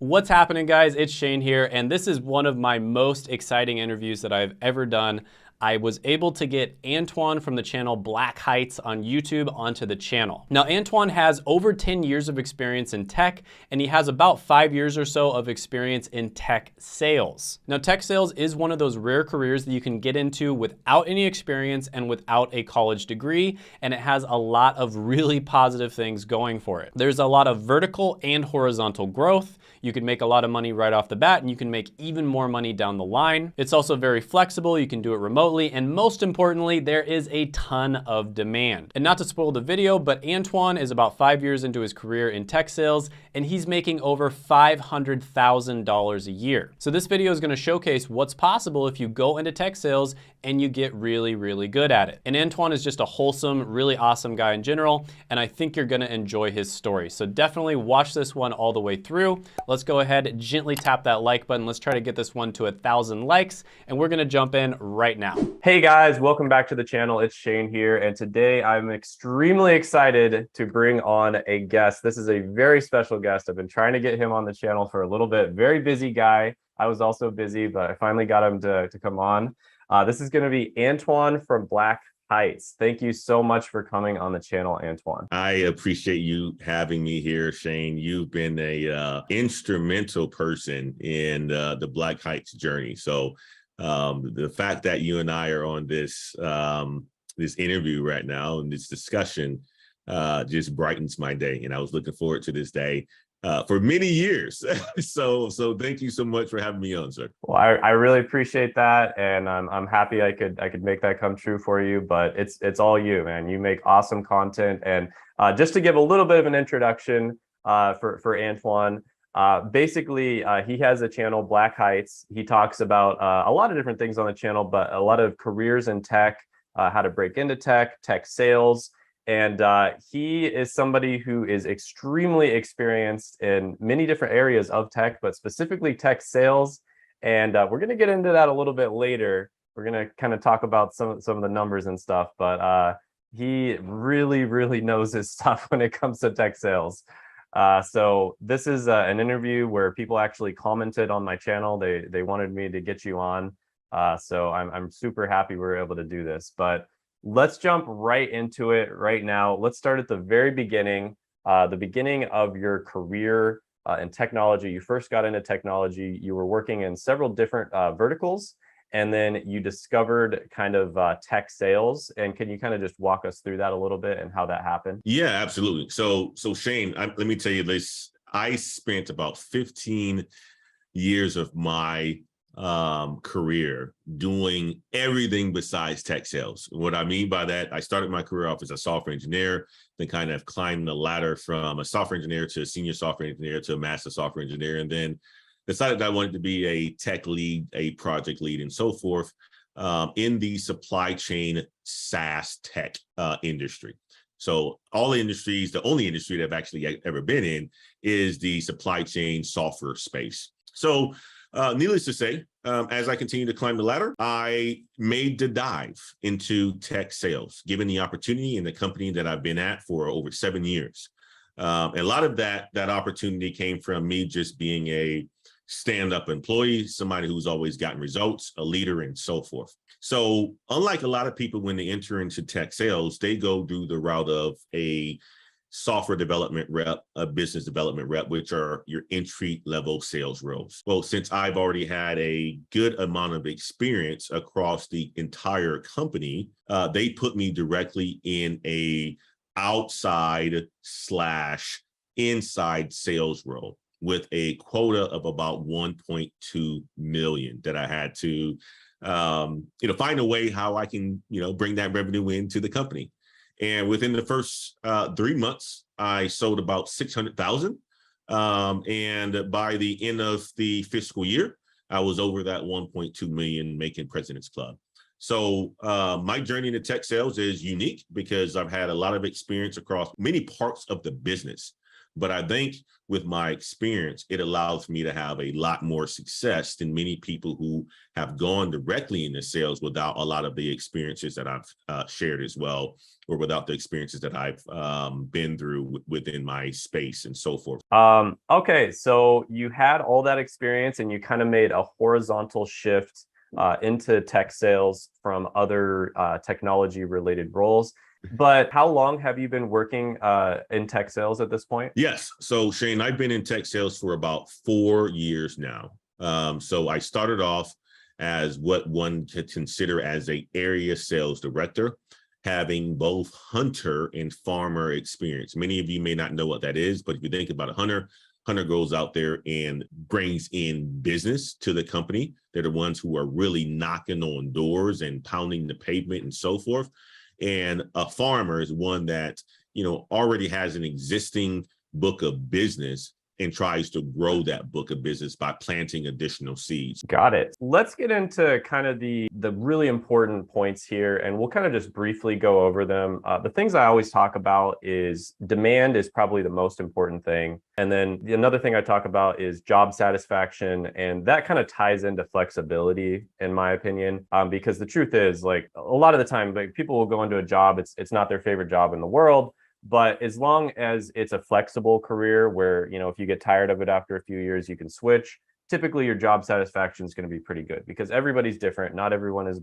What's happening, guys? It's Shane here, and this is one of my most exciting interviews that I've ever done. I was able to get Antoine from the channel Black Heights on YouTube onto the channel. Now, Antoine has over 10 years of experience in tech, and he has about 5 years or so of experience in tech sales. Now, tech sales is one of those rare careers that you can get into without any experience and without a college degree, and it has a lot of really positive things going for it. There's a lot of vertical and horizontal growth. You can make a lot of money right off the bat, and you can make even more money down the line. It's also very flexible. You can do it remotely, and most importantly, there is a ton of demand. And not to spoil the video, but Antoine is about 5 years into his career in tech sales, and he's making over $500,000 a year. So this video is gonna showcase what's possible if you go into tech sales and you get really, really good at it. And Antoine is just a wholesome, really awesome guy in general, and I think you're gonna enjoy his story. So definitely watch this one all the way through. Let's go ahead, gently tap that like button. Let's try to get this one to 1,000 likes, and we're gonna jump in right now. Hey guys, welcome back to the channel. It's Shane here, and today I'm extremely excited to bring on a guest. This is a very special guest. I've been trying to get him on the channel for a little bit. Very busy guy. I was also busy, but I finally got him to come on. This is gonna be Antoine from Black Heights. Thank you so much for coming on the channel, Antoine. I appreciate you having me here, Shane. You've been a instrumental person in the Black Heights journey. So the fact that you and I are on this this interview right now and this discussion just brightens my day. And I was looking forward to this day for many years. So thank you so much for having me on, sir. Well, I really appreciate that, and I'm happy I could make that come true for you. But it's all you, man. You make awesome content, and just to give a little bit of an introduction for Antoine. Basically, he has a channel, Black Heights. He talks about a lot of different things on the channel, but a lot of careers in tech, how to break into tech sales. And he is somebody who is extremely experienced in many different areas of tech, but specifically tech sales. And we're going to get into that a little bit later. We're going to kind of talk about some of the numbers and stuff, but he really, really knows his stuff when it comes to tech sales. So this is an interview where people actually commented on my channel. They wanted me to get you on. So I'm super happy we were able to do this. But let's jump right into it right now. Let's start at the very beginning, the beginning of your career in technology. You first got into technology. You were working in several different verticals, and then you discovered kind of tech sales. And can you kind of just walk us through that a little bit and how that happened? Yeah, absolutely. So Shane, let me tell you this. I spent about 15 years of my career doing everything besides tech sales. What I mean by that, I started my career off as a software engineer, then kind of climbed the ladder from a software engineer to a senior software engineer to a master software engineer, and then decided that I wanted to be a tech lead, a project lead, and so forth in the supply chain SaaS tech industry. So all the industries, the only industry that I've actually ever been in is the supply chain software space. So needless to say, as I continue to climb the ladder, I made the dive into tech sales, given the opportunity in the company that I've been at for over 7 years. A lot of that opportunity came from me just being a stand-up employee, somebody who's always gotten results, a leader, and so forth. So unlike a lot of people, when they enter into tech sales, they go do the route of a software development rep, a business development rep, which are your entry-level sales roles. Well, since I've already had a good amount of experience across the entire company, they put me directly in a outside/inside sales role with a quota of about 1.2 million that I had to, find a way how I can, bring that revenue into the company. And within the first 3 months, I sold about 600,000. And by the end of the fiscal year, I was over that 1.2 million making President's Club. So my journey into tech sales is unique because I've had a lot of experience across many parts of the business. But I think with my experience, it allows me to have a lot more success than many people who have gone directly into sales without a lot of the experiences that I've shared as well, or without the experiences that I've been through within my space and so forth. Okay, so you had all that experience and you kind of made a horizontal shift into tech sales from other technology related roles. But how long have you been working in tech sales at this point? Yes. So Shane, I've been in tech sales for about 4 years now. So I started off as what one could consider as a area sales director, having both hunter and farmer experience. Many of you may not know what that is, but if you think about a hunter, hunter goes out there and brings in business to the company. They're the ones who are really knocking on doors and pounding the pavement and so forth. And a farmer is one that, already has an existing book of business and tries to grow that book of business by planting additional seeds. Got it. Let's get into kind of the really important points here, and we'll kind of just briefly go over them. The things I always talk about is demand is probably the most important thing. And then another thing I talk about is job satisfaction, and that kind of ties into flexibility, in my opinion, because the truth is, like, a lot of the time, like, people will go into a job, it's not their favorite job in the world. But as long as it's a flexible career where, if you get tired of it after a few years, you can switch, typically your job satisfaction is going to be pretty good because everybody's different. Not everyone is,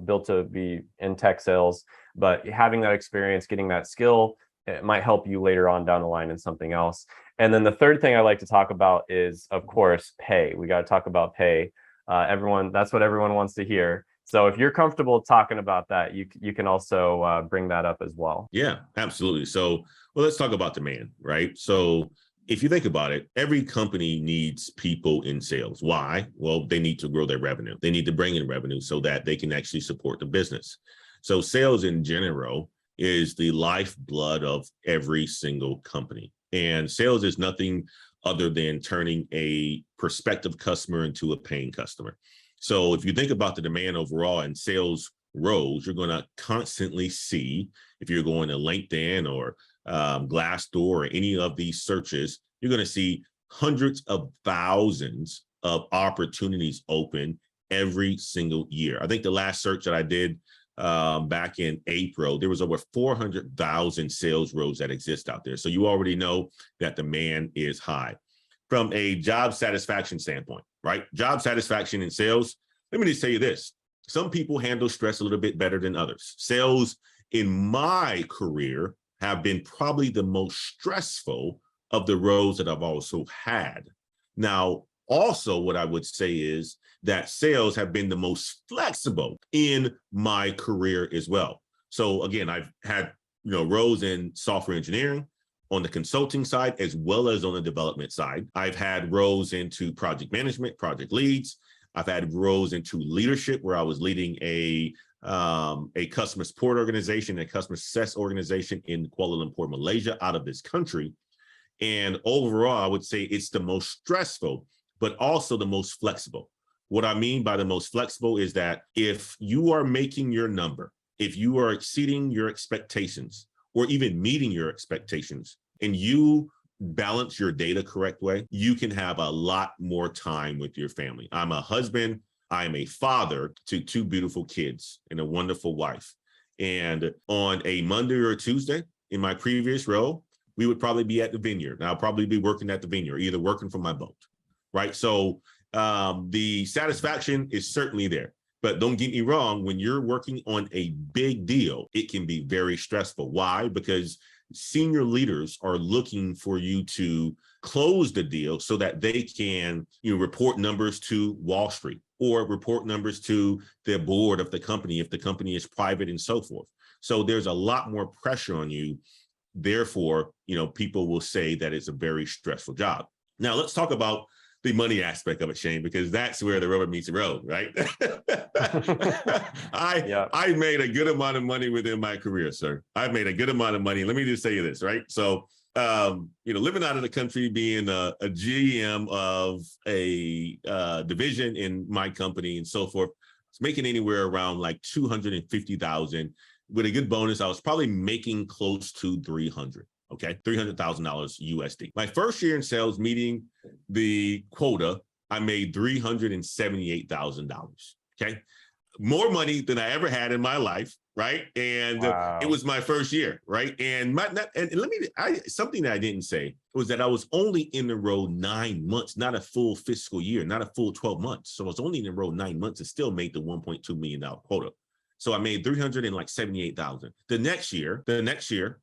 built to be in tech sales, but having that experience, getting that skill, it might help you later on down the line in something else. And then the third thing I like to talk about is, of course, pay. We got to talk about pay. That's what everyone wants to hear. So if you're comfortable talking about that, you can also bring that up as well. Yeah, absolutely. So, well, let's talk about demand, right? So if you think about it, every company needs people in sales. Why? Well, they need to grow their revenue. They need to bring in revenue so that they can actually support the business. So sales in general is the lifeblood of every single company. And sales is nothing other than turning a prospective customer into a paying customer. So if you think about the demand overall and sales roles, you're going to constantly see, if you're going to LinkedIn or Glassdoor or any of these searches, you're going to see hundreds of thousands of opportunities open every single year. I think the last search that I did back in April, there was over 400,000 sales roles that exist out there. So you already know that demand is high. From a job satisfaction standpoint, right? Job satisfaction in sales, let me just tell you this. Some people handle stress a little bit better than others. Sales in my career have been probably the most stressful of the roles that I've also had. Now, also what I would say is that sales have been the most flexible in my career as well. So again, I've had, roles in software engineering, on the consulting side, as well as on the development side. I've had roles into project management, project leads. I've had roles into leadership where I was leading a customer support organization, a customer success organization in Kuala Lumpur, Malaysia, out of this country. And overall, I would say it's the most stressful, but also the most flexible. What I mean by the most flexible is that if you are making your number, if you are exceeding your expectations, or even meeting your expectations, and you balance your data correct way, you can have a lot more time with your family. I'm a husband, I'm a father to two beautiful kids and a wonderful wife. And on a Monday or Tuesday in my previous role, we would probably be at the vineyard. And I'll probably be working at the vineyard, either working from my boat, right? So the satisfaction is certainly there. But don't get me wrong, when you're working on a big deal, it can be very stressful. Why? Because senior leaders are looking for you to close the deal so that they can, report numbers to Wall Street or report numbers to the board of the company if the company is private and so forth. So there's a lot more pressure on you. Therefore, people will say that it's a very stressful job. Now, let's talk about the money aspect of it, Shane, because that's where the rubber meets the road, right? I made a good amount of money within my career, sir. I've made a good amount of money. Let me just say this, right? So, living out of the country, being a GM of a division in my company and so forth, it's making anywhere around like 250,000. With a good bonus, I was probably making close to 300. Okay, $300,000 USD. My first year in sales, meeting the quota, I made $378,000. Okay, more money than I ever had in my life, right? And Wow. it was my first year, right? And something that I didn't say was that I was only in the role 9 months, not a full fiscal year, not a full 12 months. So I was only in the role 9 months and still made the $1.2 million quota. So I made 378,000. The next year,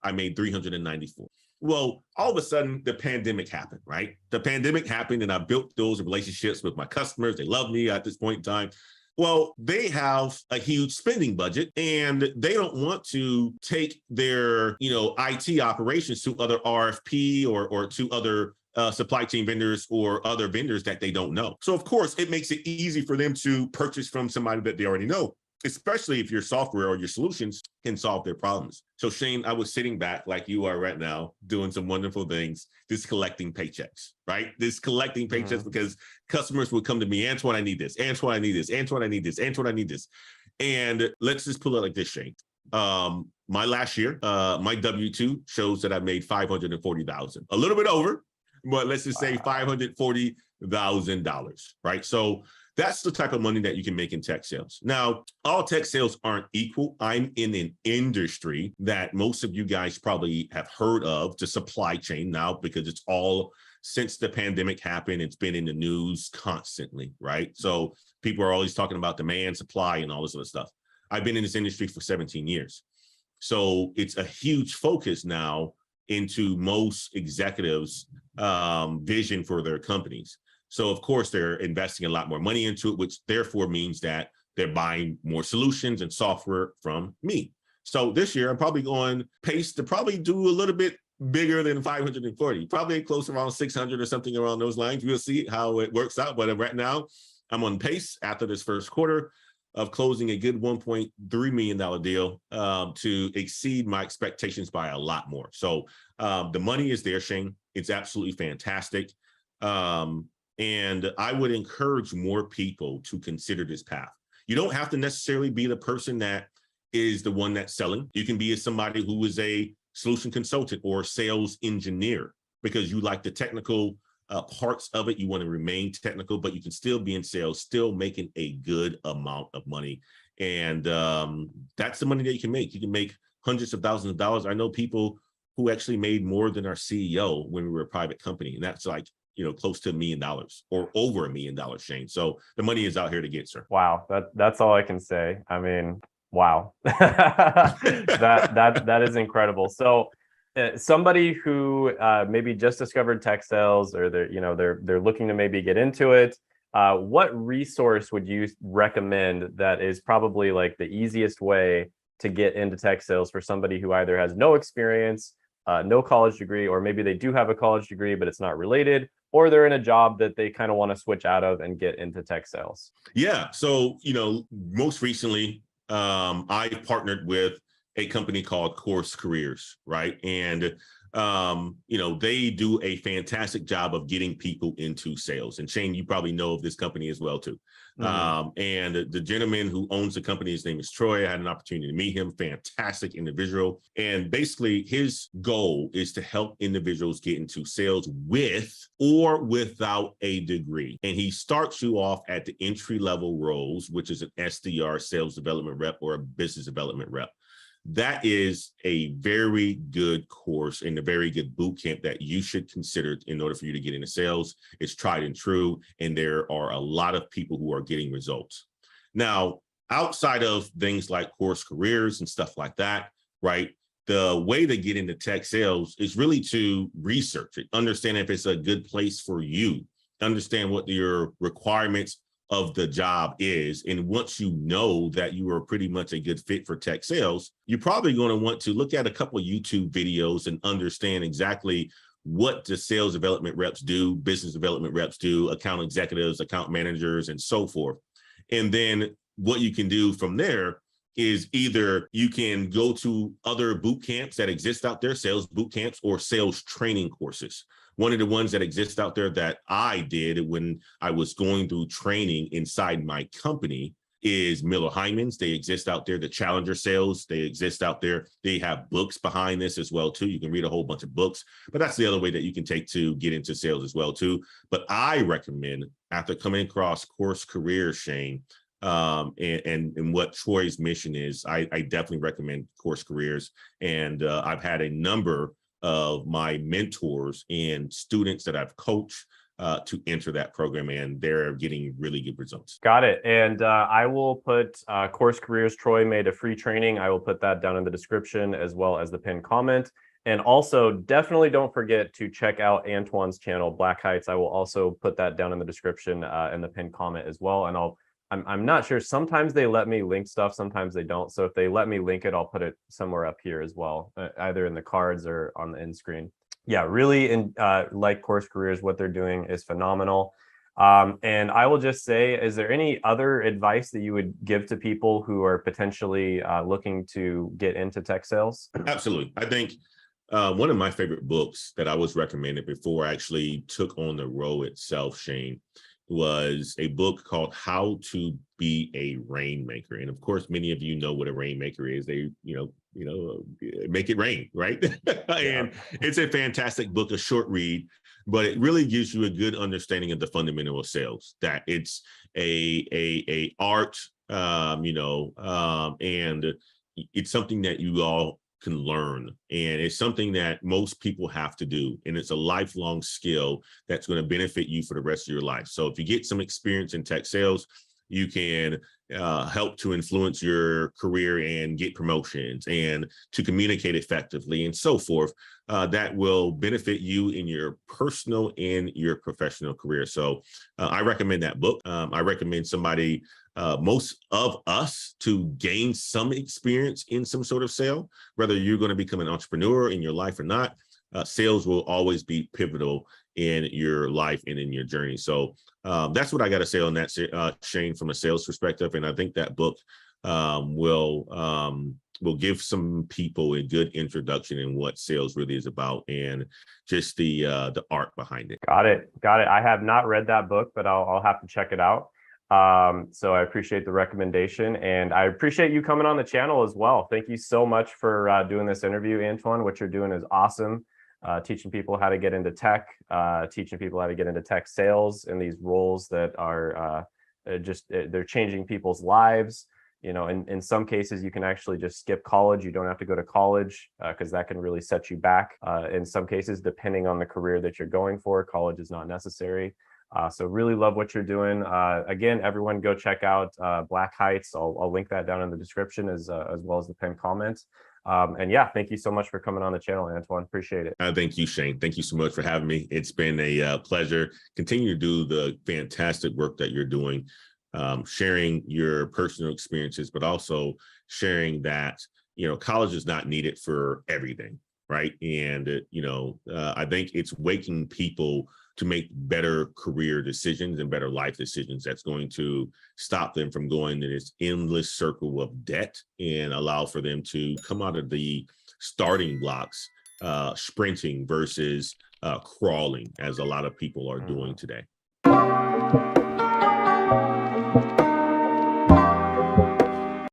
I made 394. Well, all of a sudden, the pandemic happened, right? The pandemic happened, and I built those relationships with my customers. They love me at this point in time. Well, they have a huge spending budget, and they don't want to take their, IT operations to other RFP or to other supply chain vendors or other vendors that they don't know. So, of course, it makes it easy for them to purchase from somebody that they already know, especially if your software or your solutions can solve their problems. So Shane, I was sitting back like you are right now, doing some wonderful things, just collecting paychecks, right? This collecting paychecks because customers would come to me, Antoine, I need this. Antoine, I need this. Antoine, I need this. Antoine, I need this. And let's just pull it like this, Shane. My last year, my W-2 shows that I made $540,000, a little bit over, but let's just say $540,000, right? So that's the type of money that you can make in tech sales. Now, all tech sales aren't equal. I'm in an industry that most of you guys probably have heard of, the supply chain now, because it's all since the pandemic happened, it's been in the news constantly, right? So people are always talking about demand, supply, and all this other stuff. I've been in this industry for 17 years. So it's a huge focus now into most executives' vision for their companies. So, of course, they're investing a lot more money into it, which therefore means that they're buying more solutions and software from me. So this year, I'm probably on pace to probably do a little bit bigger than 540, probably close around 600 or something around those lines. We'll see how it works out. But right now, I'm on pace after this first quarter of closing a good $1.3 million deal to exceed my expectations by a lot more. So the money is there, Shane. It's absolutely fantastic. And I would encourage more people to consider this path. You don't have to necessarily be the person that is the one that's selling. You can be somebody who is a solution consultant or sales engineer because you like the technical parts of it. You want to remain technical, but you can still be in sales, still making a good amount of money. And that's the money that you can make. You can make hundreds of thousands of dollars. I know people who actually made more than our CEO when we were a private company. And that's like, close to $1 million or over $1 million, Shane. So the money is out here to get, sir. Wow, that's all I can say. I mean, wow, that is incredible. So, somebody who maybe just discovered tech sales, or they're looking to maybe get into it. What resource would you recommend that is probably like the easiest way to get into tech sales for somebody who either has no experience, no college degree, or maybe they do have a college degree, but it's not related, or they're in a job that they kind of want to switch out of and get into tech sales? Yeah. So, most recently, I partnered with a company called Course Careers, right? And, they do a fantastic job of getting people into sales. And Shane, you probably know of this company as well, too. And the gentleman who owns the company, his name is Troy. I had an opportunity to meet him. Fantastic individual. And basically his goal is to help individuals get into sales with or without a degree. And he starts you off at the entry level roles, which is an SDR, sales development rep, or a business development rep. That is a very good course and a very good boot camp that you should consider in order for you to get into sales. It's tried and true, and there are a lot of people who are getting results. Now, outside of things like Course Careers and stuff like that, right? The way to get into tech sales is really to research it, understand if it's a good place for you, understand what your requirements of the job is. And once you know that you are pretty much a good fit for tech sales, you're probably going to want to look at a couple of YouTube videos and understand exactly what the sales development reps do, business development reps do, account executives, account managers, and so forth. And then what you can do from there is either you can go to other boot camps that exist out there, sales boot camps or sales training courses. One of the ones that exist out there that I did when I was going through training inside my company is Miller Hyman's. They exist out there. The Challenger Sales, they exist out there. They have books behind this as well too. You can read a whole bunch of books, but that's the other way that you can take to get into sales as well too. But I recommend, after coming across Course Careers, Shane, and what Troy's mission is, I definitely recommend Course Careers. And I've had a number of my mentors and students that I've coached to enter that program, and they're getting really good results. Got it. And I will put Course Careers. Troy made a free training. I will put that down in the description as well as the pinned comment. And also definitely don't forget to check out Antoine's channel, Black Heights. I will also put that down in the description and the pinned comment as well. And I'm not sure. Sometimes they let me link stuff, sometimes they don't. So if they let me link it, I'll put it somewhere up here as well, either in the cards or on the end screen. Yeah, really like Course Careers. What they're doing is phenomenal. And I will just say, is there any other advice that you would give to people who are potentially looking to get into tech sales? Absolutely. I think one of my favorite books that I was recommended before I actually took on the role itself, Shane, was a book called How to Be a Rainmaker. And of course, many of you know what a rainmaker is. They, make it rain, right? And it's a fantastic book, a short read, but it really gives you a good understanding of the fundamental of sales, that it's a art, and it's something that you all can learn, and it's something that most people have to do, and it's a lifelong skill that's going to benefit you for the rest of your life. So if you get some experience in tech sales, you can help to influence your career and get promotions and to communicate effectively and so forth. That will benefit you in your personal and your professional career. So I recommend that book. I recommend somebody, most of us, to gain some experience in some sort of sale, whether you're going to become an entrepreneur in your life or not. Sales will always be pivotal in your life and in your journey. So that's what I got to say on that, Shane, from a sales perspective. And I think that book will give some people a good introduction in what sales really is about and just the art behind it. Got it. I have not read that book, but I'll have to check it out. So I appreciate the recommendation, and I appreciate you coming on the channel as well. Thank you so much for doing this interview, Antoine. What you're doing is awesome. Teaching people how to get into tech, teaching people how to get into tech sales in these roles that are they're changing people's lives. In some cases, you can actually just skip college. You don't have to go to college because that can really set you back. In some cases, depending on the career that you're going for, college is not necessary. So really love what you're doing. Again, everyone go check out Black Heights. I'll link that down in the description as well as the pinned comments. And yeah, thank you so much for coming on the channel, Antoine. Appreciate it. Thank you, Shane. Thank you so much for having me. It's been a pleasure. Continue to do the fantastic work that you're doing, sharing your personal experiences, but also sharing that, college is not needed for everything, right? And, I think it's waking people to make better career decisions and better life decisions that's going to stop them from going in this endless circle of debt and allow for them to come out of the starting blocks, sprinting versus crawling, as a lot of people are doing today.